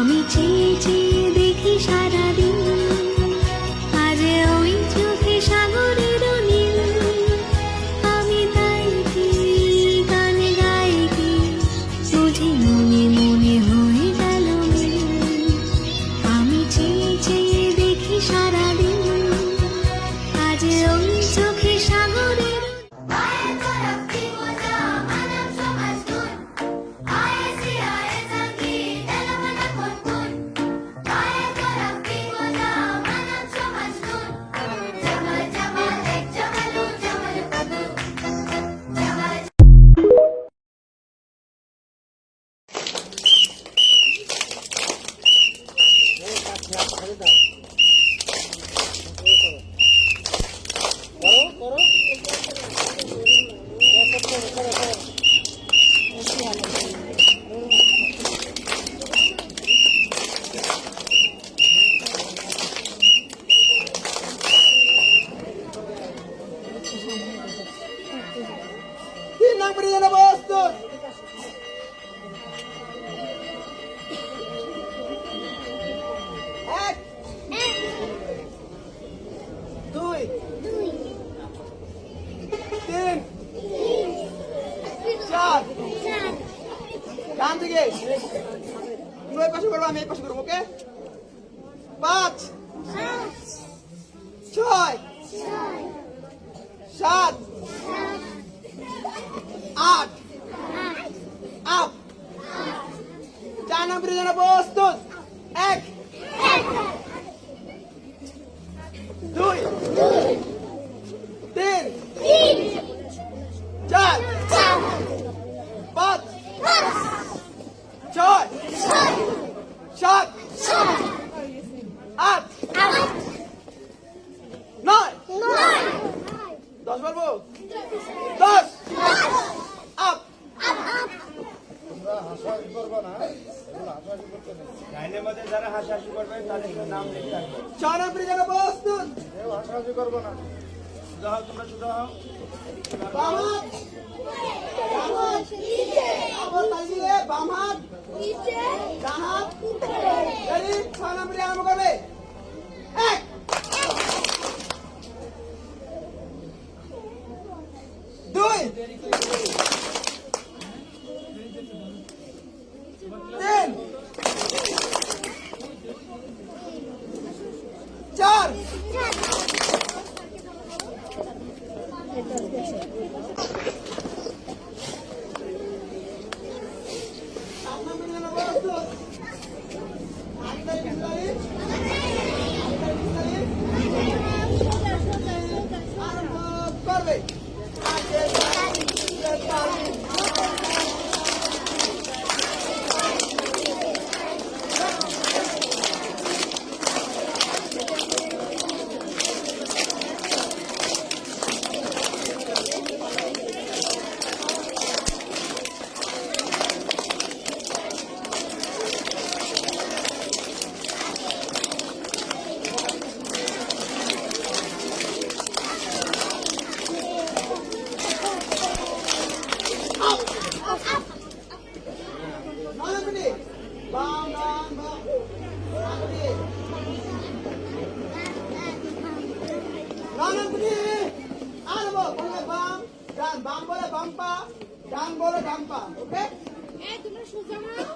আমি চেয়ে চেয়ে দেখি সারাদিন, আজ ওই চোখে সাগরের নীল। আমি তাই কি গান গাই কি, বুঝি মনে মনে হয়ে গেল মিল। আমি চেয়ে চেয়ে দেখি সারাদিন, আজ ওই চোখে সাগরের ডান দিকে তুমি ওই পাশে করবো, আমি এই পাশে করবো। ওকে, 5 6 7 8 আপ। 4 নম্বরের জন্য প্রস্তুত। 1 2 3 4 5 6 7 8 9 10 বলবো। 10 আপ। লাইনের মধ্যে যারা হাসাহাসি করবে তাদের নাম লিখে রাখবে। 6 নম্বরের জন্য প্রস্তুত। কেউ হাসাহাসি করবো না, সোজা হও, তোমরা সোজা হও। বাম হাত, ডান হাত, আবার তালিয়ে বাম হাত, ডান হাত। রেডি? 6 নম্বরে আরম্ভ করবে। 1 2 3 4 করবে। বাম বলে বাম পা, ডান বলে ডান পা। ওকে, তোমরা সোজা নাও।